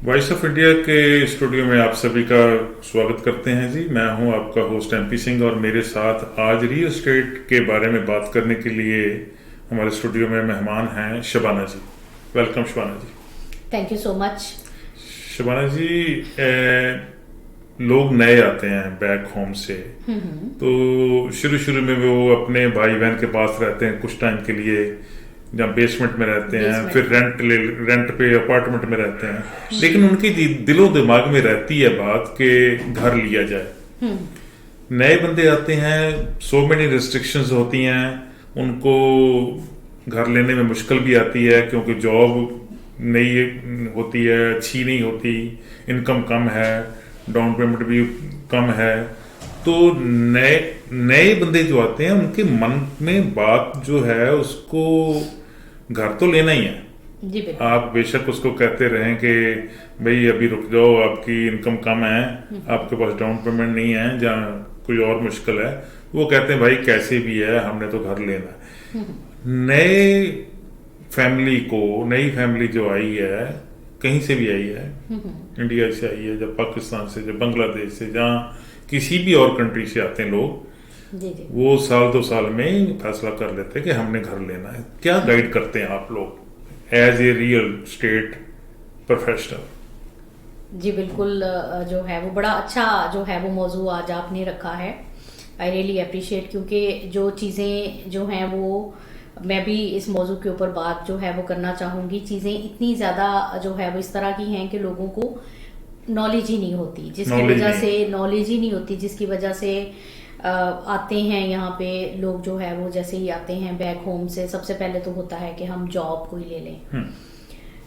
Voice of India के studio में आप सभी का स्वागत करते हैं जी। मैं हूं आपका होस्ट एमपी सिंह और मेरे साथ आज रियल एस्टेट के बारे में बात करने के लिए हमारे स्टूडियो में मेहमान हैं Shabana ji. Welcome Shabana ji. Thank you so much. Shabana ji, लोग नए आते हैं बैक होम से, तो शुरू में वो अपने भाई बहन के पास रहते हैं कुछ टाइम के लिए, जहाँ बेसमेंट में रहते हैं, फिर रेंट पे अपार्टमेंट में रहते हैं, लेकिन उनकी दिलो दिमाग में रहती है बात कि घर लिया जाए। नए बंदे आते हैं, सो मेनी रिस्ट्रिक्शंस होती हैं, उनको घर लेने में मुश्किल भी आती है क्योंकि जॉब नई होती है, अच्छी नहीं होती, इनकम कम है, डाउन पेमेंट भी कम है। तो नए बंदे जो आते हैं उनके मन में बात जो है उसको घर तो लेना ही है जी। आप बेशक उसको कहते रहें कि भाई अभी रुक जाओ, आपकी इनकम कम है, आपके पास डाउन पेमेंट नहीं है, जहाँ कोई और मुश्किल है, वो कहते हैं भाई कैसे भी है हमने तो घर लेना है। नई फैमिली जो आई है, कहीं से भी आई है, इंडिया से आई है, जब पाकिस्तान से, जब बांग्लादेश से, जहाँ किसी भी और कंट्री से आते हैं लोग, जी। वो साल 2 साल में फैसला कर लेते हैं कि हमने घर लेना है। क्या गाइड करते हैं आप लोग as a real estate professional? जी बिल्कुल, जो है वो बड़ा अच्छा जो है वो मौजू आज आपने रखा है। आई रियली अप्रिशिएट, क्योंकि जो चीज़ें जो हैं वो मैं भी इस मौजू के ऊपर बात जो है वो करना चाहूँगी। चीज़ें इतनी ज़्यादा जो है वो इस तरह की हैं कि लोगों को नॉलेज ही नहीं होती, जिसकी वजह से आते हैं यहाँ पे लोग जो है वो, जैसे ही आते हैं बैक होम से, सबसे पहले तो होता है कि हम जॉब कोई ले लें।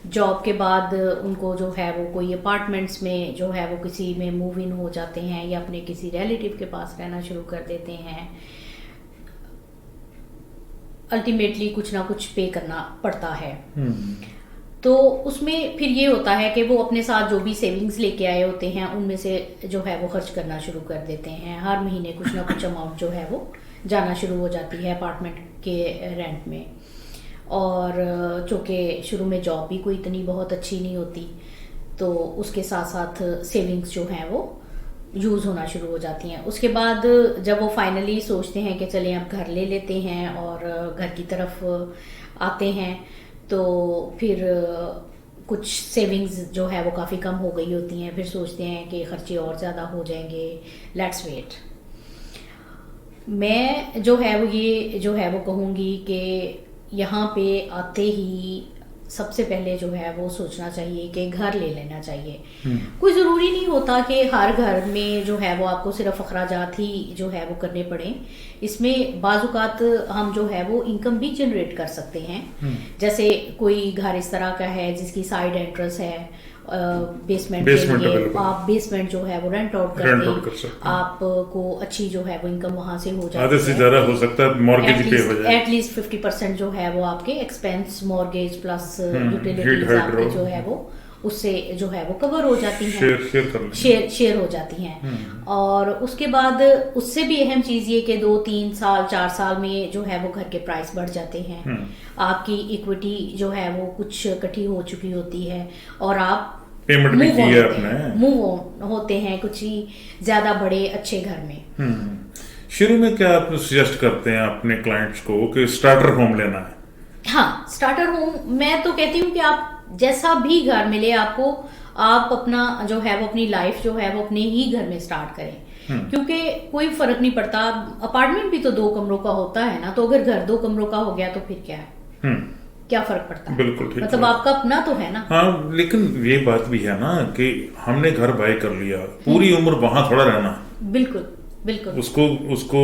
जॉब के बाद उनको जो है वो कोई अपार्टमेंट्स में जो है वो किसी में मूव इन हो जाते हैं या अपने किसी रिलेटिव के पास रहना शुरू कर देते हैं। अल्टीमेटली कुछ ना कुछ पे करना पड़ता है। तो उसमें फिर ये होता है कि वो अपने साथ जो भी सेविंग्स लेके आए होते हैं उनमें से जो है वो खर्च करना शुरू कर देते हैं। हर महीने कुछ ना कुछ अमाउंट जो है वो जाना शुरू हो जाती है अपार्टमेंट के रेंट में। और चूँकि शुरू में जॉब भी कोई इतनी बहुत अच्छी नहीं होती, तो उसके साथ साथ सेविंग्स जो हैं वो यूज़ होना शुरू हो जाती हैं। उसके बाद जब वो फाइनली सोचते हैं कि चलें अब घर ले लेते हैं और घर की तरफ आते हैं, तो फिर कुछ सेविंग्स जो है वो काफ़ी कम हो गई होती हैं। फिर सोचते हैं कि खर्चे और ज़्यादा हो जाएंगे, लेट्स वेट। मैं जो है वो ये जो है वो कहूँगी कि यहाँ पे आते ही सबसे पहले जो है वो सोचना चाहिए कि घर ले लेना चाहिए। कोई ज़रूरी नहीं होता कि हर घर में जो है वो आपको सिर्फ अखराजात ही जो है वो करने पड़े। इसमें बाजुकात हम जो है वो इनकम भी जनरेट कर सकते हैं। जैसे कोई घर इस तरह का है जिसकी साइड एंट्रेंस है बेसमेंट के लिए, आप बेसमेंट जो है वो रेंट आउट करके आपको अच्छी जो है वो इनकम वहां से हो जाती है। आधे से ज़्यादा हो सकता है, मॉर्गेज पे हो जाए, एटलीस्ट 50% जो है वो आपके एक्सपेंस, मॉर्गेज प्लस यूटिलिटीज आपके जो है वो उससे जो है वो कवर हो जाती हैं, शेयर हो जाती हैं। और उसके बाद उससे भी अहम चीज ये कि 2-3 साल 4 साल में जो है वो घर के प्राइस बढ़ जाते हैं। आपकी इक्विटी जो है वो कुछ इकट्ठी हो चुकी होती है और आप पेमेंट भी की है आपने, मूव ऑन होते हैं कुछ ही ज्यादा बड़े अच्छे घर में। शुरू में क्या आप सजेस्ट करते हैं अपने क्लाइंट्स को कि स्टार्टर होम लेना है? हाँ, स्टार्टर होम मैं तो कहती हूँ कि आप जैसा भी घर मिले आपको, आप अपना जो है वो अपनी लाइफ जो है वो अपने ही घर में स्टार्ट करें, क्योंकि कोई फर्क नहीं पड़ता। अपार्टमेंट भी तो 2 कमरों का होता है ना, तो अगर घर 2 कमरों का हो गया तो फिर क्या है, क्या फर्क पड़ता है? बिल्कुल ठीक, मतलब आपका अपना तो है ना। हाँ, लेकिन ये बात भी है ना कि हमने घर बाय कर लिया, पूरी उम्र वहां थोड़ा रहना। बिल्कुल बिल्कुल। उसको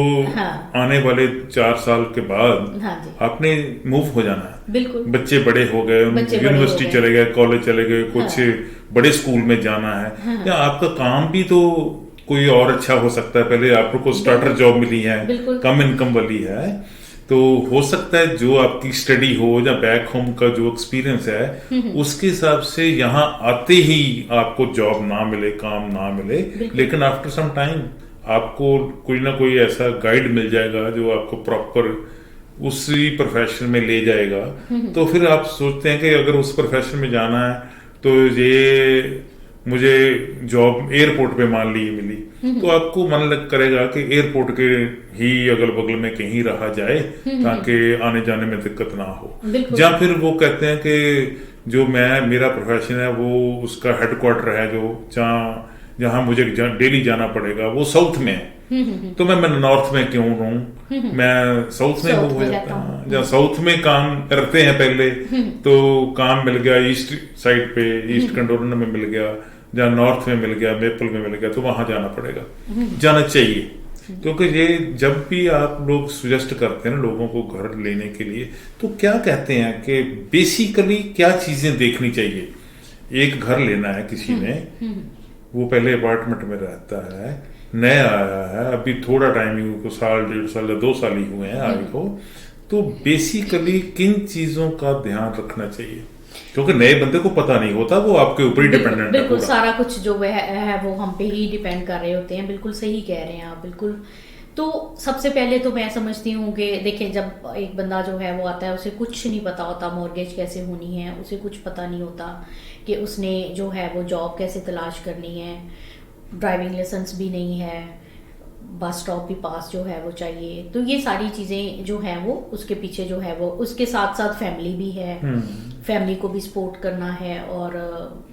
आने वाले 4 साल के बाद आपने मूव हो जाना है। बिल्कुल। बच्चे बड़े हो गए, यूनिवर्सिटी चले गए, कॉलेज चले गए, कुछ बड़े स्कूल में जाना है, या आपका काम भी तो कोई और अच्छा हो सकता है। पहले आपको स्टार्टर जॉब मिली है, कम इनकम वाली है, तो हो सकता है जो आपकी स्टडी हो या बैक होम का जो एक्सपीरियंस है उसके हिसाब से यहाँ आते ही आपको जॉब ना मिले, काम ना मिले, लेकिन आफ्टर सम टाइम आपको कोई ना कोई ऐसा गाइड मिल जाएगा जो आपको प्रॉपर उसी प्रोफेशन में ले जाएगा। तो फिर आप सोचते हैं कि अगर उस प्रोफेशन में जाना है तो ये मुझे जॉब एयरपोर्ट पे मान ली मिली, तो आपको मन लग करेगा कि एयरपोर्ट के ही अगल बगल में कहीं रहा जाए ताकि आने जाने में दिक्कत ना हो। या फिर वो कहते हैं कि जो मेरा प्रोफेशन है वो उसका हेडक्वार्टर है जो जहाँ मुझे डेली जाना पड़ेगा वो साउथ में है, तो मैं नॉर्थ में क्यों रहूं, मैं साउथ में मूव हो जाता हूँ। जहाँ साउथ में काम करते हैं पहले तो काम मिल गया ईस्ट साइड पे, ईस्ट कंडोरना में मिल गया, जहाँ नॉर्थ में मिल गया, मेपल में मिल गया, तो वहां जाना पड़ेगा, जाना चाहिए। क्योंकि ये जब भी आप लोग सजेस्ट करते हैं ना लोगों को घर लेने के लिए, तो क्या कहते हैं कि बेसिकली क्या चीजें देखनी चाहिए। एक घर लेना है किसी ने, वो पहले अपार्टमेंट में रहता है, नया आया है, अभी थोड़ा टाइम ही को साल 1.5 साल या 2 साल ही हुए हैं आए को, तो बेसिकली किन चीजों का ध्यान रखना चाहिए, क्योंकि नए बंदे को पता नहीं होता, वो आपके ऊपर ही डिपेंडेंट है। बिल्कुल सारा कुछ जो है वो हम पे ही डिपेंड कर रहे होते हैं। बिल्कुल सही कह रहे हैं आप, बिल्कुल। तो सबसे पहले तो मैं समझती हूँ कि देखिए, जब एक बंदा जो है वो आता है, उसे कुछ नहीं पता होता मॉर्गेज कैसे होनी है, उसे कुछ पता नहीं होता कि उसने जो है वो जॉब कैसे तलाश करनी है, ड्राइविंग लाइसेंस भी नहीं है, बस स्टॉप भी पास जो है वो चाहिए। तो ये सारी चीज़ें जो है वो उसके पीछे जो है वो, उसके साथ साथ फैमिली भी है, फैमिली को भी सपोर्ट करना है, और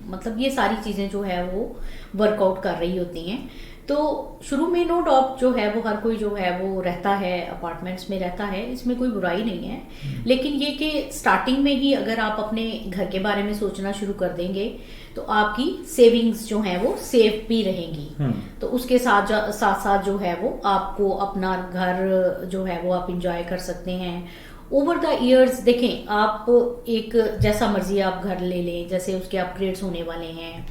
मतलब ये सारी चीज़ें जो है वो वर्कआउट कर रही होती हैं। तो शुरू में नो डाउट जो है वो हर कोई जो है वो रहता है, अपार्टमेंट्स में रहता है, इसमें कोई बुराई नहीं है। लेकिन ये कि स्टार्टिंग में ही अगर आप अपने घर के बारे में सोचना शुरू कर देंगे तो आपकी सेविंग्स जो है वो सेफ भी रहेंगी। तो उसके साथ साथ जो है वो आपको अपना घर जो है वो आप इंजॉय कर सकते हैं ओवर द इयर्स। देखें, आप एक जैसा मर्जी आप घर ले लें, जैसे उसके अपग्रेड्स होने वाले हैं,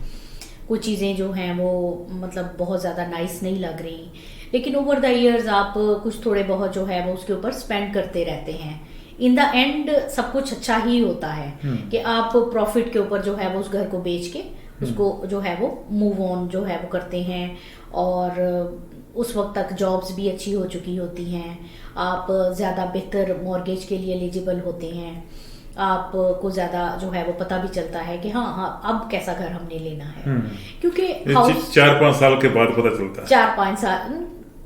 कुछ चीज़ें जो हैं वो मतलब बहुत ज़्यादा नाइस नहीं लग रही, लेकिन ओवर द इयर्स आप कुछ थोड़े बहुत जो है वो उसके ऊपर स्पेंड करते रहते हैं। इन द एंड सब कुछ अच्छा ही होता है कि आप प्रॉफिट के ऊपर जो है वो उस घर को बेच के उसको जो है वो मूव ऑन जो है वो करते हैं, और उस वक्त तक जॉब्स भी अच्छी हो चुकी होती हैं, आप ज़्यादा बेहतर मॉर्गेज के लिए एलिजिबल होते हैं, आपको ज्यादा जो है वो पता भी चलता है कि हाँ अब कैसा घर हमने लेना है। क्योंकि 4-5 साल के बाद पता चलता है।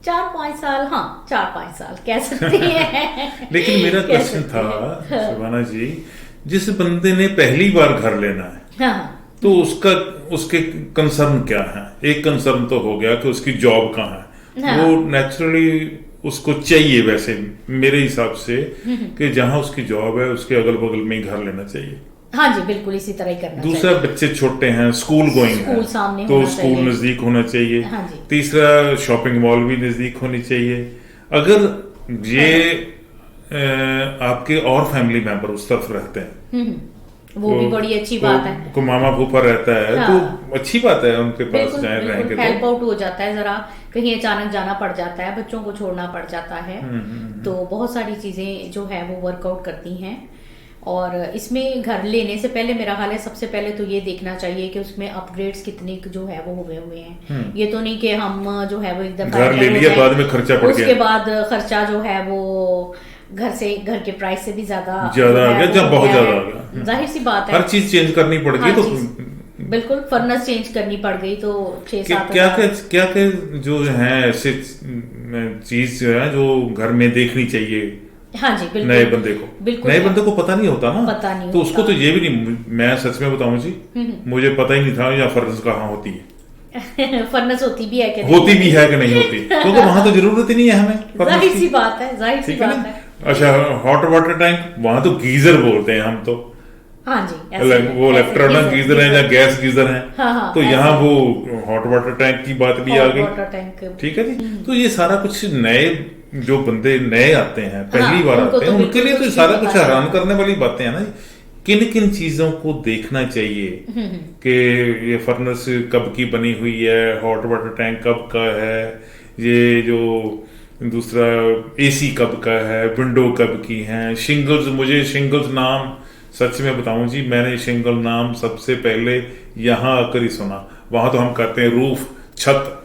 4-5 साल हाँ 4-5 साल कह सकते हैं। लेकिन मेरा क्वेश्चन था शबाना जी, जिस बंदे ने पहली बार घर लेना है, हाँ, तो उसके कंसर्न क्या है? एक कंसर्न तो हो गया कि उसकी जॉब कहाँ है, हाँ, वो नेचुरली उसको चाहिए वैसे मेरे हिसाब से कि जहां उसकी जॉब है उसके अगल बगल में ही घर लेना चाहिए। हाँ जी, बिल्कुल इसी तरह ही करना चाहिए। दूसरा, बच्चे छोटे हैं, स्कूल गोइंग है, तो स्कूल नजदीक होना चाहिए। हाँ, तीसरा, शॉपिंग मॉल भी नजदीक होनी चाहिए। अगर ये आपके और फैमिली मेंबर उस तरफ रहते हैं, वो भी बड़ी अच्छी बात है। को मामा फूफा रहता है, हाँ, तो अच्छी बात है उनके पास जाए रहेंगे, हेल्प आउट हो जाता है। जरा कहीं अचानक जाना पड़ जाता है, बच्चों को छोड़ना पड़ जाता है, तो बहुत सारी चीजें जो है वो वर्कआउट करती हैं। और इसमें घर लेने से पहले मेरा ख्याल है सबसे पहले तो ये देखना चाहिए कि उसमें अपग्रेड्स कितने जो है वो हुए हैं। ये तो नहीं कि हम जो है वो एकदम घर ले लिया, बाद में खर्चा पड़ गया, उसके बाद खर्चा जो है वो घर के प्राइस से भी ज्यादा आ गया, जब बहुत ज्यादा आ गया। जाहिर सी बात है, हर चीज चेंज करनी पड़ गई, तो बिल्कुल फर्नेस चेंज करनी पड़ गई, तो 6-7 क्या जो है ऐसे चीज जो है जो घर में देखनी चाहिए। हाँ जी, बिल्कुल नए बंदे को पता नहीं होता ना, पता नहीं तो होता। उसको तो ये भी नहीं, मैं सच में बताऊं जी, मुझे पता ही नहीं था या फर्नेस कहाँ होती है। फर्नेस होती भी है कि नहीं होती, क्योंकि वहां तो जरूरत ही नहीं है हमें। जाहिर सी बात है। अच्छा, हॉट वाटर टैंक, वहां तो गीजर बोलते हैं हम तो, हाँ जी, वो इलेक्ट्रॉनिक गीजर है या गैस गीजर है, हाँ, तो यहाँ वो हॉट वाटर टैंक की बात भी आ गई। ठीक है जी, तो ये सारा कुछ नए जो बंदे नए आते हैं, पहली बार आते हैं, उनके लिए तो सारा कुछ हैरान करने वाली बातें हैं ना। किन किन चीजों को देखना चाहिए कि ये फर्नेस कब की बनी हुई है, हॉट वाटर टैंक कब का है, ये जो दूसरा एसी कब का है, विंडो कब की है, शिंगल्स, मुझे शिंगल्स नाम सच में बताऊं जी, मैंने शिंगल नाम सबसे पहले यहाँ आकर ही सुना। वहां तो हम कहते हैं रूफ, छत,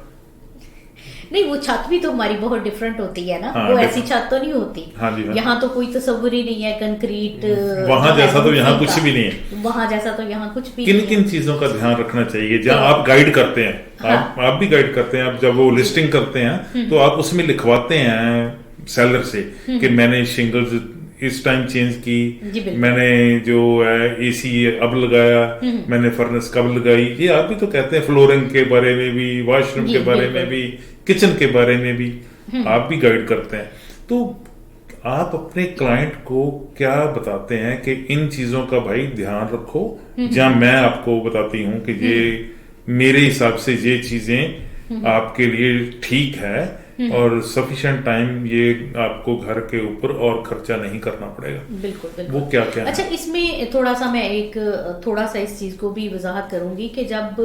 नहीं, वो छत भी तो हमारी बहुत डिफरेंट होती है ना। हाँ, वो ऐसी छत तो नहीं होती। हाँ जी, हाँ। यहाँ तो कोई तस्वीर ही नहीं है, कंक्रीट वहां जैसा तो यहाँ कुछ भी नहीं है। वहां जैसा तो यहाँ कुछ भी किन नहीं किन है। चीजों का ध्यान रखना चाहिए जहाँ आप गाइड करते हैं? हाँ। आप भी गाइड करते हैं, आप जब वो लिस्टिंग करते हैं तो आप उसमें लिखवाते हैं सेलर से कि मैंने शिंगल्स इस टाइम चेंज जी, की, बिल्कुल। मैंने जो है एसी अब लगाया, मैंने फर्नेस कब लगाई। ये आप भी तो कहते हैं, फ्लोरिंग के बारे में भी, वॉशरूम जी, के बारे में बिल्कुल। भी, किचन के बारे में भी आप भी गाइड करते हैं। तो आप अपने क्लाइंट को क्या बताते हैं कि इन चीजों का भाई ध्यान रखो, जहां मैं आपको बताती हूँ कि ये मेरे हिसाब से ये चीजें आपके लिए ठीक है और सफिशिएंट टाइम ये आपको घर के ऊपर और खर्चा नहीं करना पड़ेगा। बिल्कुल बिल्कुल। वो क्या क्या अच्छा, है? इसमें थोड़ा सा मैं थोड़ा सा इस चीज को भी वजाहत करूंगी कि जब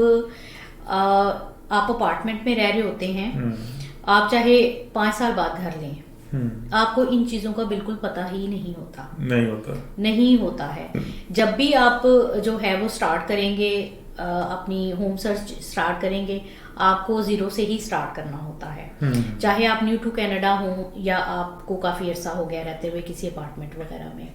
आप अपार्टमेंट में रह रहे होते हैं, आप चाहे 5 साल बाद घर लें, आपको इन चीजों का बिल्कुल पता ही नहीं होता। नहीं होता है। जब भी आप जो है वो स्टार्ट करेंगे, अपनी होम सर्च स्टार्ट करेंगे, आपको जीरो से ही स्टार्ट करना होता है। चाहे आप न्यू टू कनाडा हो या आपको काफी अरसा हो गया रहते हुए किसी अपार्टमेंट वगैरह में।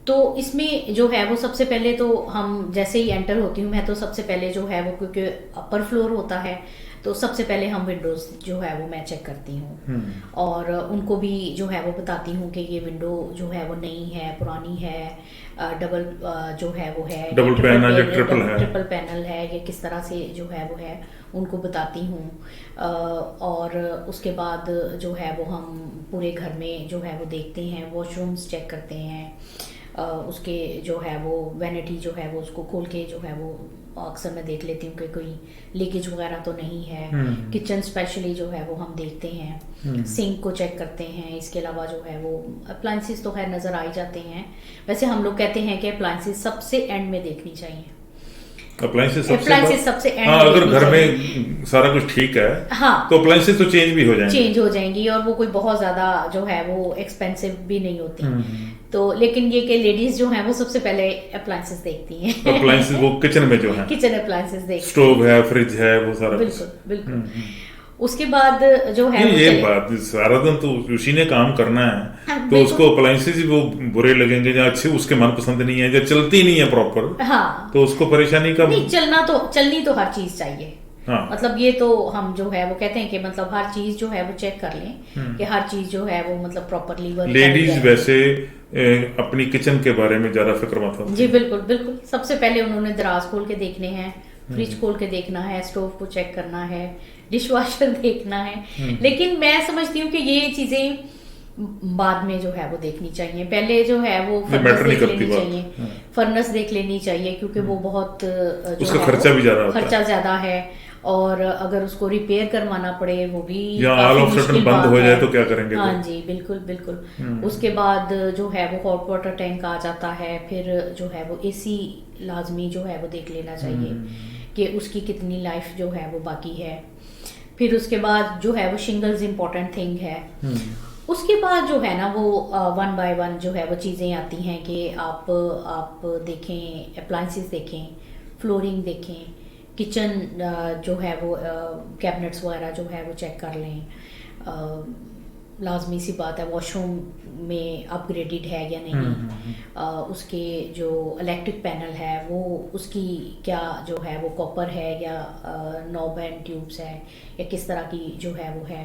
तो इसमें जो है वो सबसे पहले तो हम जैसे ही एंटर होती हूँ मैं, तो सबसे पहले जो है वो, क्योंकि अपर फ्लोर होता है, तो सबसे पहले हम विंडोज जो है वो मैं चेक करती हूँ और उनको भी जो है वो बताती हूँ कि ये विंडो जो है वो नई है, पुरानी है, डबल जो है वो है, डबल पैनल या ट्रिपल पैनल है, ये किस तरह से जो है वो है, उनको बताती हूँ। और उसके बाद जो है वो हम पूरे घर में जो है वो देखते हैं, वॉशरूम्स चेक करते हैं, उसके जो है वो वैनिटी जो है वो उसको खोल के जो है वो अक्सर मैं देख लेती हूँ कि कोई लीकेज वगैरह तो नहीं है। किचन स्पेशली जो है वो हम देखते हैं, सिंक को चेक करते हैं। इसके अलावा जो है वो अप्लायंसेस तो खैर नजर आ ही जाते हैं। वैसे हम लोग कहते हैं कि अप्लायंसेस सबसे एंड में देखनी चाहिए। अप्लायंसेस सबसे एंड हाँ, अगर घर में सारा कुछ ठीक है, हाँ, तो अप्लायंसेस तो चेंज भी हो जाएंगी और वो कोई बहुत ज्यादा जो है वो एक्सपेंसिव भी नहीं होती। तो लेकिन ये कि लेडीज जो हैं वो सबसे पहले अप्लायंसेस देखती हैं। अप्लायंसेस वो किचन में जो है, किचन अप्लायंसेस देखती हैं, स्टोव है, फ्रिज है, वो सारा बिल्कुल बिल्कुल। उसके बाद जो है ये बात, सारा दिन तो उसी ने काम करना है। हाँ, तो उसको अप्लायंसेस वो बुरे लगेंगे या अच्छे उसके मनपसंद नहीं है, या चलती नहीं है प्रॉपर, हाँ, तो उसको परेशानी का नहीं, चलनी तो हर चीज चाहिए। हाँ। मतलब ये तो हम जो है वो कहते हैं कि मतलब हर चीज जो है वो चेक कर लें कि हर चीज जो है वो मतलब प्रॉपरली वर्क। लेडीज वैसे अपनी किचन के बारे में ज्यादा फिक्रमंद होती है। जी बिल्कुल बिल्कुल। सबसे पहले उन्होंने दराज खोल के देखने हैं, फ्रिज खोल के देखना है, स्टोव को चेक करना है, डिशवॉशर देखना है। लेकिन मैं समझती हूँ कि ये चीजें बाद में जो है वो देखनी चाहिए। पहले जो है वो फर्नेस देख लेनी चाहिए, फर्नेस देख लेनी चाहिए, क्योंकि वो बहुत उसका खर्चा भी ज्यादा है। और अगर उसको रिपेयर करवाना पड़े वो भी ऑल ऑफ सडन बंद हो जाए तो क्या करेंगे? हाँ जी बिल्कुल बिल्कुल। उसके बाद जो है वो हॉट वाटर टैंक आ जाता है, फिर जो है वो एसी लाजमी जो है वो देख लेना चाहिए कि उसकी कितनी लाइफ जो है वो बाकी है। फिर उसके बाद जो है वो शिंगल्स इम्पोर्टेंट थिंग है। उसके बाद जो है ना वो 1 बाय 1 जो है वो चीज़ें आती हैं कि आप देखें, अप्लायंसेस देखें, फ्लोरिंग देखें, किचन जो है वो कैबिनेट्स वगैरह जो है वो चेक कर लें। लाजमी सी बात है, वॉशरूम में अपग्रेडेड है या नहीं। उसके जो इलेक्ट्रिक पैनल है वो उसकी क्या जो है वो कॉपर है या नॉब एंड ट्यूब्स है या किस तरह की जो है वो है।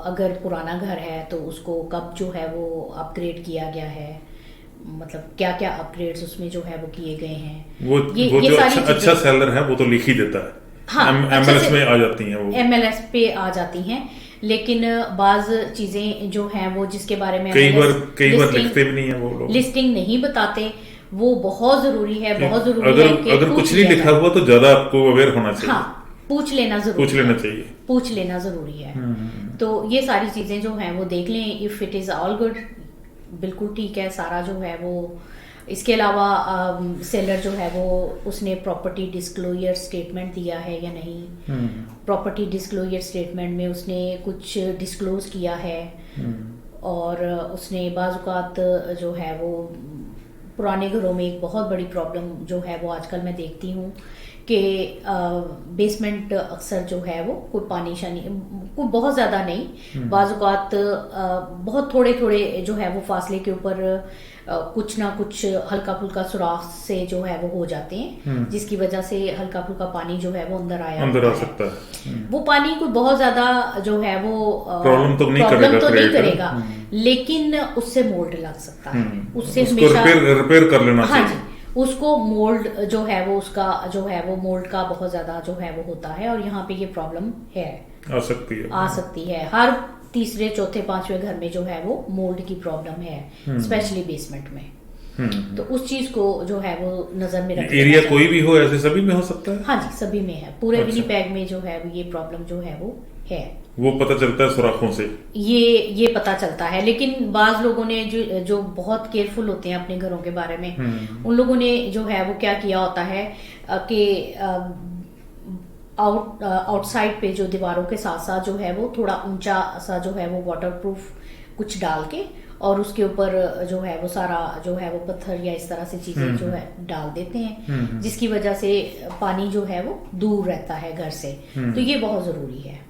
अगर पुराना घर है तो उसको कब जो है वो अपग्रेड किया गया है, मतलब क्या क्या अपग्रेड्स उसमें जो है वो किए गए हैं। वो जो अच्छा सेलर है वो तो लिख ही देता है। हाँ, MLS में आ जाती हैं, वो MLS पे आ जाती हैं। लेकिन बाज चीजें जो हैं वो जिसके बारे में कई बार लिखते भी नहीं है वो लोग, लिस्टिंग नहीं बताते। वो बहुत जरूरी है, बहुत जरूरी है कि अगर कुछ नहीं लिखा हुआ तो ज्यादा आपको अवेयर होना चाहिए। हाँ, पूछ लेना जरूरी है। तो ये सारी चीजें जो हैं वो देख लें। If it is all good, बिल्कुल ठीक है सारा जो है वो। इसके अलावा सेलर जो है वो उसने प्रॉपर्टी डिस्क्लोजर स्टेटमेंट दिया है या नहीं। प्रॉपर्टी डिस्क्लोजर स्टेटमेंट में उसने कुछ डिस्क्लोज किया है और उसने बाजुकात जो है वो पुराने घरों में एक बहुत बड़ी प्रॉब्लम जो है वो आजकल मैं देखती हूँ कि बेसमेंट अक्सर जो है वो कोई पानी शानी कोई बहुत ज़्यादा नहीं, बाज़ औक़ात बहुत थोड़े थोड़े जो है वो फासले के ऊपर कुछ ना कुछ हल्का फुल्का सुराख से जो है वो हो जाते हैं, जिसकी वजह से हल्का फुल्का पानी जो है वो अंदर आ सकता है। वो पानी कोई बहुत ज्यादा जो है वो प्रॉब्लम तो नहीं करेगा, लेकिन उससे मोल्ड लग सकता है, उससे उसको रिपेयर कर लेना हाँ जी, उसको मोल्ड जो है वो उसका जो है वो मोल्ड का बहुत ज्यादा जो है वो होता है, और यहाँ पे ये प्रॉब्लम है, आ सकती है। हर तीसरे चौथे पांचवे घर में जो है वो मोल्ड की प्रॉब्लम है, स्पेशली बेसमेंट में। तो उस चीज को जो है वो नजर में रखना। एरिया कोई भी हो, ऐसे सभी में हो सकता है? हाँ जी, सभी में है, पूरे विनिपेग में जो है ये प्रॉब्लम जो है वो है। वो पता चलता है सुराखों से, ये पता चलता है, लेकिन बाज लोगों ने जो बहुत केयरफुल होते हैं अपने घरों के बारे में, उन लोगों ने जो है वो क्या किया होता है कि आउटसाइड पे जो दीवारों के साथ साथ जो है वो थोड़ा ऊंचा सा जो है वो वाटरप्रूफ कुछ डाल के, और उसके ऊपर जो है वो सारा जो है वो पत्थर या इस तरह से चीजें जो है डाल देते हैं, जिसकी वजह से पानी जो है वो दूर रहता है घर से। तो ये बहुत जरूरी है।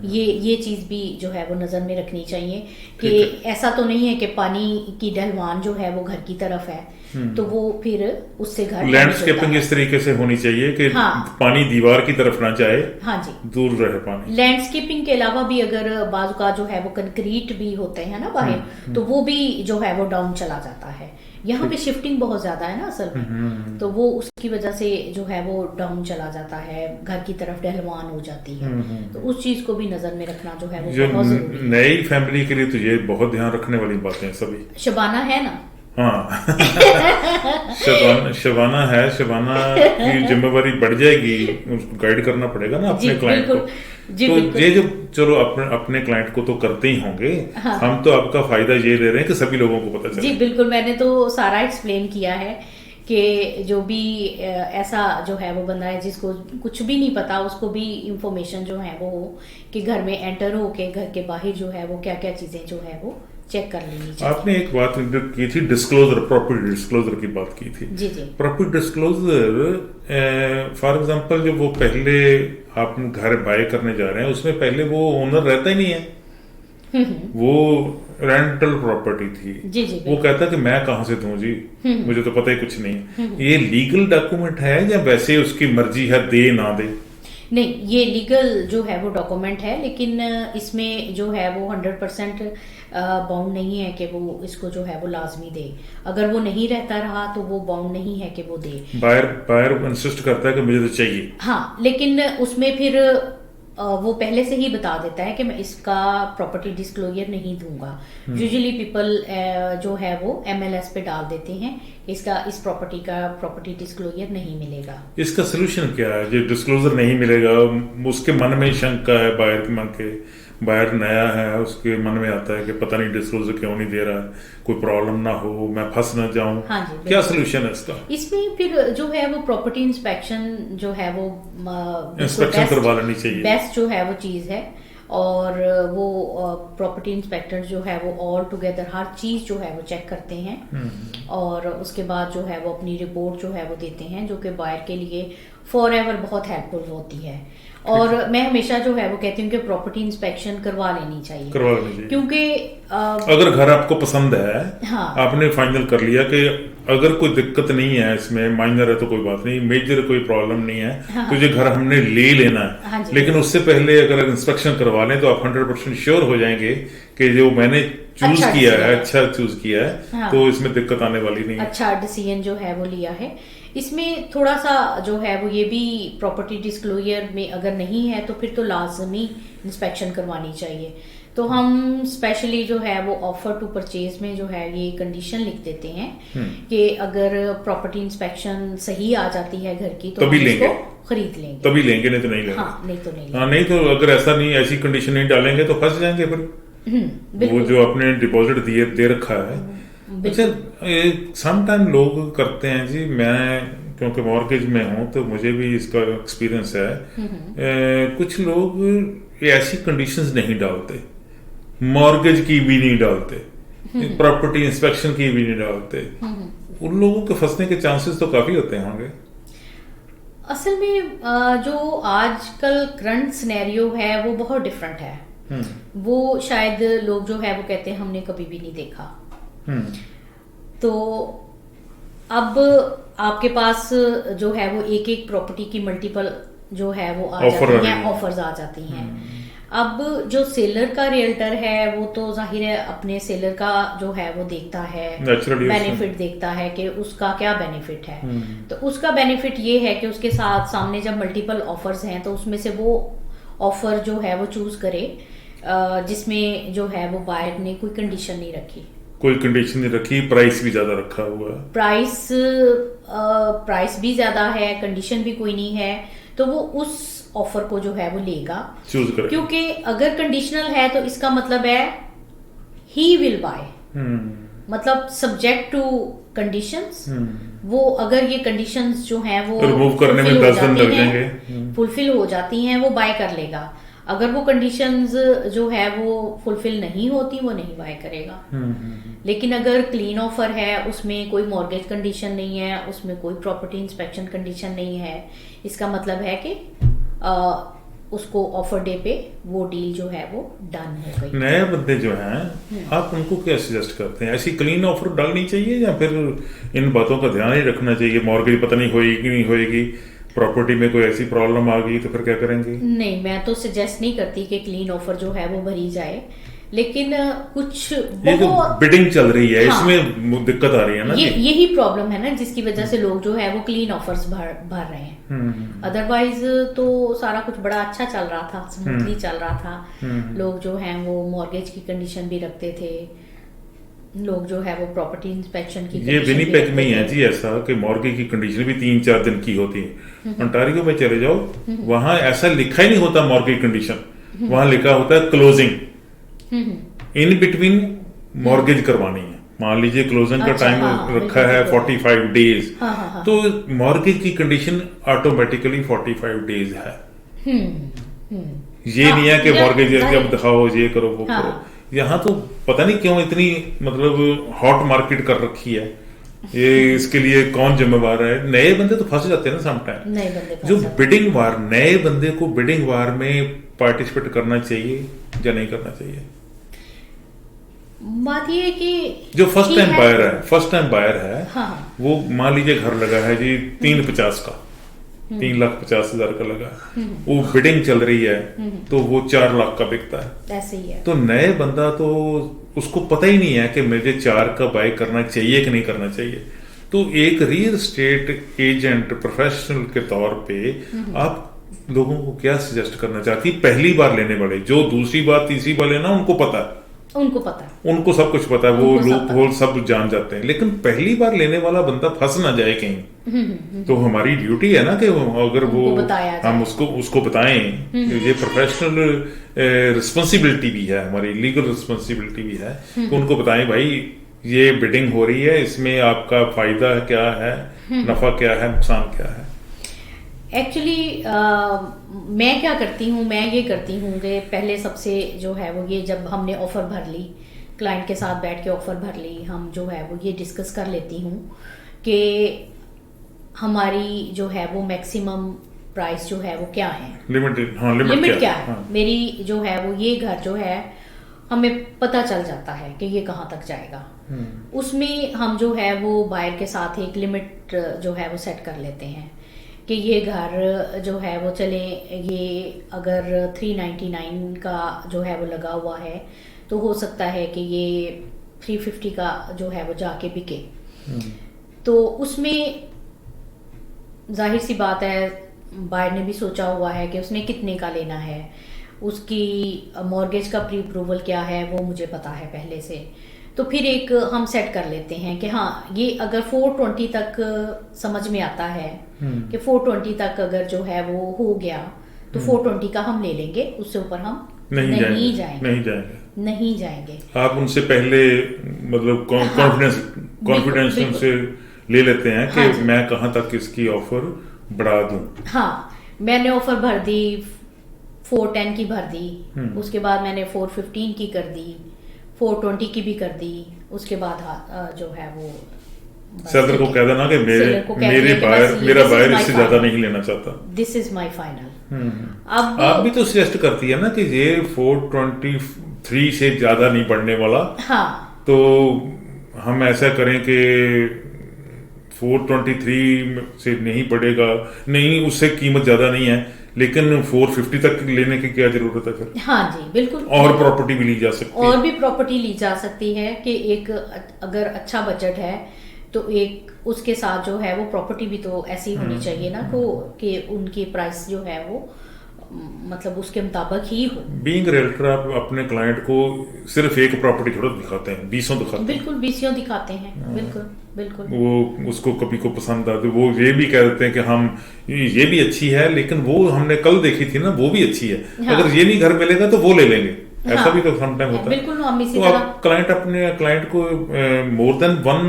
ये चीज भी जो है वो नजर में रखनी चाहिए कि ऐसा तो नहीं है कि पानी की ढलवान जो है वो घर की तरफ है, तो वो फिर उससे घर लैंडस्केपिंग इस तरीके से होनी चाहिए कि पानी दीवार की तरफ ना जाए, हाँ जी, दूर रहे पानी। लैंडस्केपिंग के अलावा भी अगर बाजू का जो है वो कंक्रीट भी होते हैं ना बाहर, तो वो भी जो है वो डाउन चला जाता है। यहाँ पे शिफ्टिंग बहुत ज्यादा है ना असल में, तो वो उसकी वजह से जो है वो डाउन चला जाता है, घर की तरफ ढलवान हो जाती है। तो उस चीज को भी नजर में रखना जो है वो बहुत जरूरी है। नई फैमिली के लिए तो ये बहुत ध्यान रखने वाली बातें सभी। शबाना है ना? हाँ शबाना है, शबाना की जिम्मेवारी बढ़ जाएगी, उसको गाइड करना पड़ेगा ना अपने क्लाइंट को। तो ये जो चलो अपने क्लाइंट को तो करते ही होंगे, हाँ। हम तो आपका फायदा ये ले रहे हैं कि सभी लोगों को पता चले। जी बिल्कुल, मैंने तो सारा एक्सप्लेन किया है कि जो भी ऐसा जो है वो बंदा है जिसको कुछ भी नहीं पता, उसको भी इंफॉर्मेशन जो है वो कि घर में एंटर हो के घर के बाहर जो है वो क्या क्या चीजें जो है वो चेक कर लेनी चाहिए। आपने एक बात की थी, डिस्क्लोजर, प्रॉपर्टी डिस्क्लोजर की बात की थी। जी जी। प्रॉपर्टी डिस्क्लोजर फॉर एग्जांपल जो वो पहले आप घर बाय करने जा रहे हैं उसमें पहले वो ओनर रहता ही नहीं है, वो रेंटल प्रॉपर्टी थी। जी जी। वो कहता कि मैं कहां से दूं जी, मुझे तो पता ही कुछ नहीं। ये लीगल डॉक्यूमेंट है या वैसे उसकी मर्जी है दे ना दे? नहीं, ये लीगल जो है वो डॉक्यूमेंट है, लेकिन इसमें जो है वो 100% बाउंड नहीं है कि वो इसको जो है वो लाजमी दे। अगर वो नहीं रहता रहा तो वो बाउंड नहीं है कि वो दे। बायर इंसिस्ट करता है कि मुझे तो चाहिए। हाँ, लेकिन उसमें फिर वो पहले से ही बता देता है कि मैं इसका प्रॉपर्टी डिस्क्लोजर नहीं दूंगा। यूजुअली पीपल जो है वो MLS पे डाल देते हैं इसका इस प्रॉपर्टी का प्रॉपर्टी डिस्क्लोजर नहीं मिलेगा। इसका सोल्यूशन क्या है? जो डिस्क्लोजर नहीं मिलेगा, उसके मन में शंका है, बायर के मन के, बायर नया है, उसके मन में आता है कि पता नहीं डिस्क्लोजर क्यों नहीं दे रहा, कोई प्रॉब्लम ना हो, मैं फंस ना जाऊं। हाँ जी, क्या सोल्यूशन है इसका? इसमें फिर जो है वो प्रॉपर्टी इंस्पेक्शन जो है वो इंस्पेक्शन करवा लेनी चाहिए, बेस्ट जो है वो चीज है। और वो प्रॉपर्टी इंस्पेक्टर जो है वो ऑल टुगेदर हर चीज जो है वो चेक करते हैं, और उसके बाद जो है वो अपनी रिपोर्ट जो है वो देते हैं, जो कि बायर के लिए फॉर एवर बहुत हेल्पफुल होती है। और मैं हमेशा जो है वो कहती हूँ कि प्रॉपर्टी इंस्पेक्शन करवा लेनी चाहिए, क्योंकि अगर घर आपको पसंद है, हाँ, आपने फाइनल कर लिया कि अगर कोई दिक्कत नहीं है इसमें, माइनर है तो कोई बात नहीं, मेजर कोई प्रॉब्लम नहीं है, हाँ, तो ये घर हमने ले लेना है। हाँ, लेकिन उससे पहले अगर इंस्पेक्शन करवा लें तो आप 100% श्योर हो जाएंगे कि जो मैंने चूज किया है, अच्छा चूज किया है, हाँ, तो इसमें दिक्कत आने वाली नहीं। अच्छा डिसीजन जो है वो लिया है। इसमें थोड़ा सा जो है वो ये भी प्रॉपर्टी डिस्क्लोजर में अगर नहीं है तो फिर तो लाजमी इंस्पेक्शन करवानी चाहिए। तो हम स्पेशली जो है वो ऑफर टू परचेज में जो है ये कंडीशन लिख देते हैं कि अगर प्रॉपर्टी इंस्पेक्शन सही आ जाती है घर की तो तभी लेंगे, खरीद लेंगे, तभी लेंगे, नहीं तो नहीं लेंगे। हाँ, नहीं तो नहीं लेंगे। हाँ, नहीं तो अगर ऐसा नहीं, ऐसी कंडीशन नहीं डालेंगे तो फंस जाएंगे फिर। वो जो आपने डिपॉजिट दे रखा है। अच्छा, समटाइम लोग करते हैं जी, मैं क्योंकि मॉर्गेज में हूं तो मुझे भी इसका एक्सपीरियंस है, कुछ लोग ऐसी कंडीशंस नहीं डालते, मॉर्गेज की भी नहीं डालते, प्रॉपर्टी इंस्पेक्शन की भी नहीं डालते, उन लोगों के फंसने के चांसेस तो काफी होते होंगे। असल में जो आजकल करंट सिनेरियो है वो बहुत डिफरेंट है। वो शायद लोग जो है वो कहते हैं हमने कभी भी नहीं देखा। तो अब आपके पास जो है वो एक एक प्रॉपर्टी की मल्टीपल जो है वो आ जाती हैं, ऑफर्स आ जाती हैं। अब जो सेलर का रियल्टर है वो तो जाहिर है अपने सेलर का जो है वो देखता है, बेनिफिट देखता है कि उसका क्या बेनिफिट है। तो उसका बेनिफिट ये है कि उसके साथ सामने जब मल्टीपल ऑफर्स हैं तो उसमें से वो ऑफर जो है वो चूज करे जिसमें जो है वो बायर ने कोई कंडीशन नहीं रखी, कोई कंडीशन नहीं रखी, प्राइस भी ज्यादा रखा हुआ है, प्राइस भी ज्यादा है, कंडीशन भी कोई नहीं है, तो वो उस ऑफर को जो है वो लेगा, चूज करेगा। क्योंकि अगर कंडीशनल है तो इसका मतलब है ही विल बाय, मतलब सब्जेक्ट टू कंडीशंस। वो अगर ये कंडीशंस जो हैं वो रिमूव करने में 10 दिन लग जाएंगे, फुलफिल हो जाती हैं, वो बाय कर लेगा। अगर वो कंडीशंस जो है वो फुलफिल नहीं होती वो नहीं बाय करेगा। लेकिन अगर क्लीन ऑफर है, उसमें कोई मॉर्गेज कंडीशन नहीं है, उसमें कोई प्रॉपर्टी इंस्पेक्शन कंडीशन नहीं है, इसका मतलब है कि उसको ऑफर डे पे वो डील जो है वो डन हो गई। नए बंदे जो हैं आप उनको क्या सजेस्ट करते हैं? ऐसी क्लीन ऑफर डालनी चाहिए या फिर इन बातों का ध्यान ही रखना चाहिए? मॉर्गेज पता नहीं होएगी कि नहीं होएगी, प्रॉपर्टी में कोई ऐसी प्रॉब्लम आ गई तो फिर क्या करेंगे? नहीं, मैं तो सजेस्ट नहीं करती कि क्लीन ऑफर जो है वो भरी जाए, लेकिन कुछ ये तो बिडिंग चल रही है, हाँ, इसमें दिक्कत आ रही है ना, यही प्रॉब्लम है ना जिसकी वजह से लोग जो है वो क्लीन ऑफर्स भर रहे हैं। अदरवाइज तो सारा कुछ बड़ा अच्छा चल रहा था, स्मूथली चल रहा था। लोग जो हैं वो मॉर्गेज की कंडीशन भी रखते थे, लोग जो है वो प्रॉपर्टी इंस्पेक्शन की, ये विनिपेग में ही है जी ऐसा कि मॉर्गेज की कंडीशन भी 3-4 दिन की होती है। ओंटारियो में चले जाओ, वहां ऐसा लिखा ही नहीं होता मॉर्गेज कंडीशन, वहां लिखा होता है क्लोजिंग, इन बिटवीन मॉर्गेज करवानी है। मान लीजिए क्लोजिंग का टाइम रखा है 45 डेज, तो मॉर्गेज की कंडीशन ऑटोमेटिकली 45 डेज है। ये नहीं है कि मॉर्गेज जब दिखाओ ये करो वो करो। यहाँ तो पता नहीं क्यों इतनी मतलब हॉट मार्केट कर रखी है, ये इसके लिए कौन जिम्मेवार है? नए बंदे तो फंस जाते हैं ना समटाइम। जो बिडिंग वार, नए बंदे को बिडिंग वार में पार्टिसिपेट करना चाहिए या नहीं करना चाहिए? बात ये है कि जो फर्स्ट टाइम बायर है, हाँ, वो मान लीजिए घर लगा है जी 350 का, 3,50,000 का लगा, वो बिडिंग चल रही है तो वो 4 लाख का बिकता है, ऐसे ही है। तो नए बंदा तो उसको पता ही नहीं है कि मुझे 4 का बाय करना चाहिए कि नहीं करना चाहिए। तो एक रियल एस्टेट एजेंट प्रोफेशनल के तौर पे आप लोगों को क्या सजेस्ट करना चाहती? पहली बार लेने वाले, जो दूसरी बार तीसरी बार लेना उनको पता है, उनको सब कुछ पता है, वो लूप होल सब जान जाते हैं, लेकिन पहली बार लेने वाला बंदा फंस ना जाए कहीं। तो हमारी ड्यूटी है ना कि अगर वो हम उसको बताएं, ये प्रोफेशनल रिस्पॉन्सिबिलिटी भी है, हमारी लीगल रिस्पॉन्सिबिलिटी भी है, तो उनको बताएं भाई ये बिडिंग हो रही है, इसमें आपका फायदा क्या है, नफा क्या है, नुकसान क्या है। एक्चुअली मैं क्या करती हूँ, मैं ये करती हूँ कि पहले सबसे जो है वो ये जब हमने ऑफर भर ली, क्लाइंट के साथ बैठ के ऑफर भर ली, हम जो है वो ये डिस्कस कर लेती हूँ कि हमारी जो है वो मैक्सिमम प्राइस जो है वो क्या है, लिमिट क्या है। हाँ। मेरी जो है वो ये घर जो है हमें पता चल जाता है कि ये कहाँ तक जाएगा, उसमें हम जो है वो बायर के साथ एक लिमिट जो है वो सेट कर लेते हैं कि ये घर जो है वो चले, ये अगर 399 का जो है वो लगा हुआ है तो हो सकता है कि ये 350 का जो है वो जाके बिके। तो उसमें जाहिर सी बात है बायर ने भी सोचा हुआ है कि उसने कितने का लेना है, उसकी मॉर्गेज का प्री अप्रूवल क्या है वो मुझे पता है पहले से। तो फिर एक हम सेट कर लेते हैं कि हाँ ये अगर 420 तक समझ में आता है कि 420 तक अगर जो है वो हो गया तो 420 का हम ले लेंगे, उससे ऊपर हम नहीं जाएंगे। आप उनसे पहले मतलब कॉन्फिडेंस उनसे ले लेते हैं कि हाँ, मैं कहाँ तक इसकी ऑफर बढ़ा दूं। हाँ, मैंने ऑफर भर दी, 410 की भर दी, उसके बाद मैंने 415 की कर दी, 420 की भी कर दी, उसके बाद जो है वो सेलर को कह देना कि सेलर को कह मेरे दिया कि बायर बस मेरा this is बायर my इससे final. ज्यादा नहीं लेना चाहता। This is my final. अब आप भी तो सजेस्ट करती है ना कि ये 423 से ज्यादा नहीं बढ़ने वाला। हाँ, तो हम ऐसा करें कि 423 से नहीं बढ़ेगा, नहीं उससे कीमत ज्यादा नहीं है, लेकिन 450 तक लेने की क्या जरूरत है फिर? हाँ जी बिल्कुल। और प्रॉपर्टी भी ली जा सकती है। और भी प्रॉपर्टी ली जा सकती है कि एक अगर अच्छा बजट है तो एक उसके साथ जो है वो प्रॉपर्टी भी तो ऐसी होनी चाहिए ना को कि उनकी प्राइस जो है वो मतलब उसके मुताबिक ही हो। बीइंग रियल्टर आप अपने क्लाइंट को सिर्फ एक प्रॉपर्टी थोड़ा दिखाते हैं, 20 दिखाते हैं। बिल्कुल 20 दिखाते हैं, बिल्कुल बिल्कुल। वो उसको कभी को पसंद आते, वो ये भी कह देते हैं कि हम ये भी अच्छी है लेकिन वो हमने कल देखी थी ना वो भी अच्छी है। हाँ। अगर ये नहीं घर मिलेगा तो वो ले लेंगे। ऐसा हाँ। भी तो समटाइम होता है। बिल्कुल हम इसी तो तरह आप क्लाइंट अपने क्लाइंट को मोर देन वन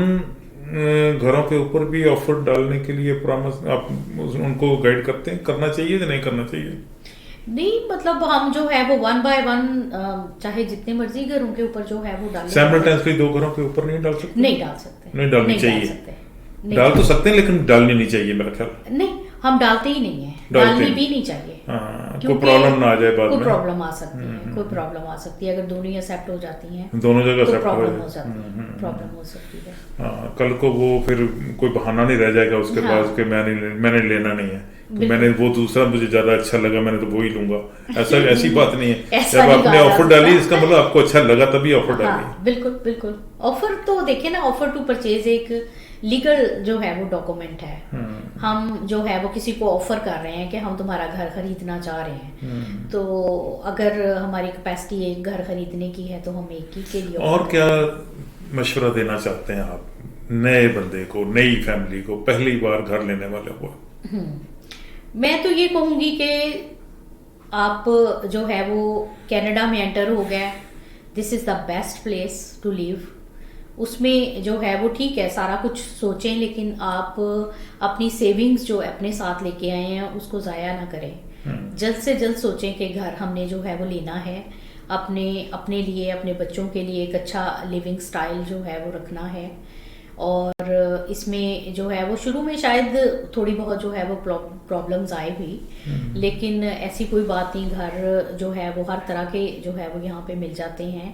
घरों के ऊपर भी ऑफर डालने के लिए प्रॉमिस आप उनको गाइड करते हैं, करना चाहिए या नहीं करना चाहिए? नहीं, मतलब हम जो है वो 1 by 1 चाहे जितने मर्जी घरों के ऊपर जो है वो डाल साइमल्टेनियसली 2 घरों के ऊपर नहीं डाल सकते? नहीं डाल सकते, नहीं डालनी चाहिए। नहीं डाल तो सकते हैं लेकिन डालनी नहीं चाहिए मेरा ख्याल। नहीं, हम डालते ही नहीं है, डालते डालनी नहीं। भी नहीं चाहिए। हाँ, कोई क्योंकि प्रॉब्लम ना आ जाए बाद कोई में। प्रॉब्लम आ सकती है, कोई प्रॉब्लम आ सकती है। अगर दोनों ही एक्सेप्ट हो जाती हैं दोनों जगह तो accept हो प्रॉब्लम जाए। हो सकती है, प्रॉब्लम हो सकती है। हाँ, कल को वो फिर कोई बहाना नहीं रह जाएगा उसके हाँ। पास कि मैंने लेना नहीं है, तो बिल्कुल। मैंने वो दूसरा मुझे ज्यादा अच्छा लगा मैंने तो वो ही लूंगा। ऐसी बात नहीं है। ऐसा जब नहीं आपने कहा जा ऑफर सकता। डाली इसका मतलब आपको अच्छा लगा तभी ऑफर डाली। हाँ, बिल्कुल बिल्कुल। ऑफर तो देखिए ना, ऑफर टू परचेज एक लीगल जो है वो डॉक्यूमेंट है। हम जो है वो किसी को ऑफर कर रहे हैं कि हम तुम्हारा घर खरीदना चाह रहे हैं, तो अगर हमारी कैपेसिटी एक घर खरीदने की है तो हम एक ही के लिए और क्या मशवरा देना चाहते हैं आप नए बंदे को, नई फैमिली को, पहली बार घर लेने वाले को? मैं तो ये कहूंगी कि आप जो है वो कनाडा में एंटर हो गए, this is the best place to live. उसमें जो है वो ठीक है सारा कुछ सोचें, लेकिन आप अपनी सेविंग्स जो अपने साथ लेके आए हैं उसको जाया ना करें। जल्द से जल्द सोचें कि घर हमने जो है वो लेना है, अपने लिए, अपने बच्चों के लिए एक अच्छा लिविंग स्टाइल जो है वो रखना है। और इसमें जो है वो शुरू में शायद थोड़ी बहुत जो है वो प्रॉब्लम्स आए भी, लेकिन ऐसी कोई बात नहीं। घर जो है वो हर तरह के जो है वो यहाँ पे मिल जाते हैं।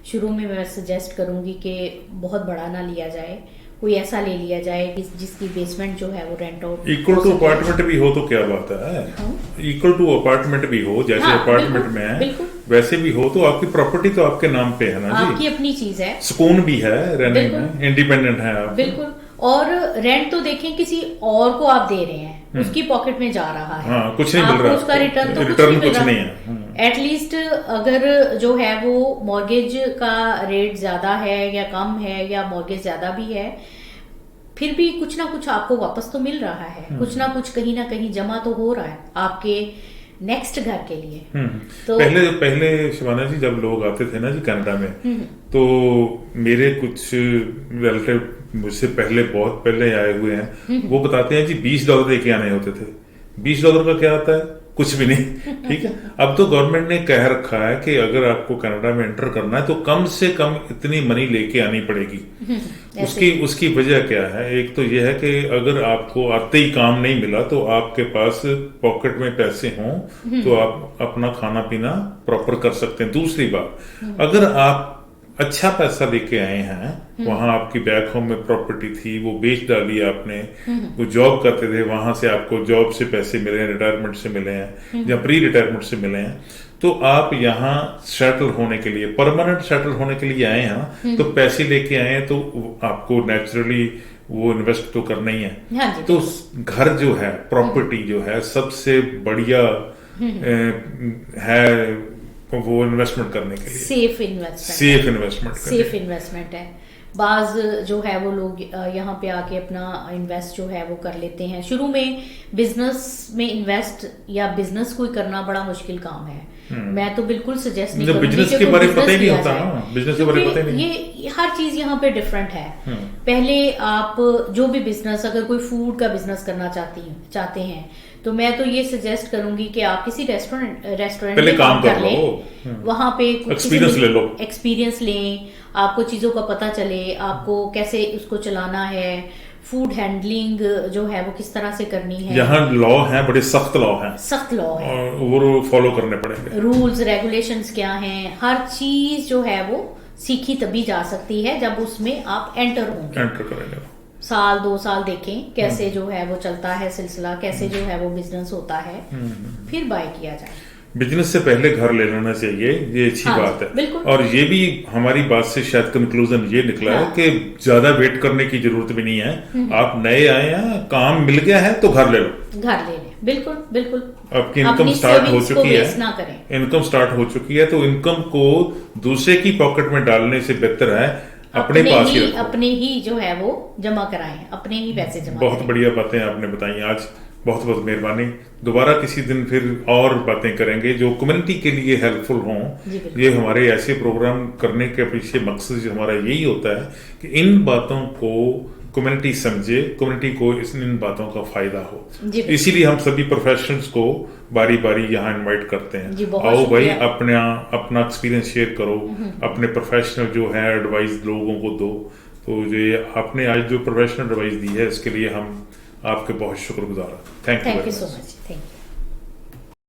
शुरू में मैं सजेस्ट करूंगी कि बहुत बड़ा ना लिया जाए, कोई ऐसा ले लिया जाए जिसकी बेसमेंट जो है वो rent out equal to apartment भी हो तो क्या बात है। इक्वल टू अपार्टमेंट भी हो, जैसे हाँ, अपार्टमेंट में है वैसे भी हो, तो आपकी प्रॉपर्टी तो आपके नाम पे है ना जी, आपकी अपनी चीज है, सुकून भी है रहने में, इंडिपेंडेंट है आप। बिल्कुल। और रेंट तो देखें किसी और को आप दे रहे हैं, उसकी पॉकेट में जा रहा है। हाँ, कुछ नहीं मिल आपको रहा, उसका रिटर्न तो रिटर्न कुछ नहीं नहीं है। एटलीस्ट अगर जो है वो मॉर्गेज का रेट ज्यादा है या कम है, या मॉर्गेज ज्यादा भी है, फिर भी कुछ ना कुछ आपको वापस तो मिल रहा है, कुछ ना कुछ कहीं ना कहीं जमा तो हो रहा है आपके नेक्स्ट घर के लिए। तो पहले शिवाना जी जब लोग आते थे ना जी कनाडा में, तो मेरे कुछ रिलेटिव मुझसे पहले बहुत पहले आए हुए हैं, वो बताते हैं जी $20 दे के आने होते थे। $20 का क्या होता है? कुछ भी नहीं। ठीक है, अब तो गवर्नमेंट ने कह रखा है कि अगर आपको कनाडा में एंटर करना है तो कम से कम इतनी मनी लेके आनी पड़ेगी। उसकी वजह क्या है? एक तो यह है कि अगर आपको आते ही काम नहीं मिला तो आपके पास पॉकेट में पैसे हों तो आप अपना खाना पीना प्रॉपर कर सकते हैं। दूसरी बात, अगर आप अच्छा पैसा लेके आए हैं, वहां आपकी बैक होम में प्रॉपर्टी थी, वो बेच डाली आपने, वो जॉब करते थे, वहां से आपको जॉब से पैसे मिले हैं, रिटायरमेंट से मिले हैं या प्री रिटायरमेंट से मिले हैं, तो आप यहाँ सेटल होने के लिए, परमानेंट सेटल होने के लिए आए हैं, तो पैसे लेके आए हैं तो आपको नेचुरली वो इन्वेस्ट तो करना ही है। हाँ, तो घर जो है, प्रॉपर्टी जो है, सबसे बढ़िया है वो इन्वेस्टमेंट करने के लिए। सेफ इन्वेस्टमेंट है। बाज जो है वो लोग यहाँ पे आके अपना इन्वेस्ट जो है वो कर लेते हैं। शुरू में बिजनेस में इन्वेस्ट या बिजनेस कोई करना बड़ा मुश्किल काम है। मैं तो बिल्कुल सजेस्ट नहीं जब करूंगी बिजनेस कि के कोई बारे में पता ही business नहीं लिया होता जाए। ना, बिजनेस के बारे में पता ही नहीं। ये हर चीज यहाँ पे डिफरेंट है। पहले आप जो भी बिजनेस, अगर कोई फूड का बिजनेस करना चाहते हैं तो मैं तो ये सजेस्ट करूंगी कि आप किसी रेस्टोरेंट पहले में काम कर लो। लें, वहां पे एक्सपीरियंस ले लो। एक्सपीरियंस लें, आपको चीजों का पता चले, आपको कैसे उसको चलाना है, फूड हैंडलिंग जो है वो किस तरह से करनी है। यहाँ लॉ है, बड़े सख्त लॉ है, सख्त लॉ है, और वो फॉलो करने पड़ेंगे। रूल्स रेगुलेशंस क्या हैं, हर चीज जो है वो सीखी तभी जा सकती है जब उसमें आप एंटर होंगे। एंटर करेंगे। साल 2 साल देखें कैसे जो है वो चलता है सिलसिला, कैसे जो है वो बिजनेस होता है, फिर बाय किया जाए। बिजनेस से पहले घर ले लेना चाहिए, ये अच्छी हाँ, बात है। बिल्कुल। और ये भी हमारी बात से शायद कंक्लूजन ये निकला है हाँ। कि ज्यादा वेट करने की जरूरत भी नहीं है। आप नए आए हैं, काम मिल गया है तो घर ले लो, घर ले लें, बिल्कुल बिल्कुल। आपकी इनकम अपनी स्टार्ट हो savings को चुकी waste है, ना करें। इनकम स्टार्ट हो चुकी है, तो इनकम को दूसरे की पॉकेट में डालने से बेहतर है अपने पास ही रखो। अपने ही जो है वो जमा कराएं, अपने ही पैसे जमा बहुत करें। बढ़िया बातें आपने बताई आज, बहुत बहुत मेहरबानी। दोबारा किसी दिन फिर और बातें करेंगे जो कम्युनिटी के लिए हेल्पफुल जी, हों। बिल्कुल। ये हमारे ऐसे प्रोग्राम करने के पीछे मकसद हमारा यही होता है कि इन बातों को कम्युनिटी समझे, कम्युनिटी को इन बातों का फायदा हो। जी, बिल्कुल। इसीलिए हम सभी प्रोफेशनल्स को बारी बारी यहाँ इनवाइट करते जी, हैं, बहुत आओ भाई शुक्रिया। अपना एक्सपीरियंस शेयर करो, अपने प्रोफेशनल जो है एडवाइस लोगों को दो। तो जो आपने आज जो प्रोफेशनल एडवाइस दी है इसके लिए हम आपके बहुत शुक्रगुजार हैं। Thank thank you you so much, thank you.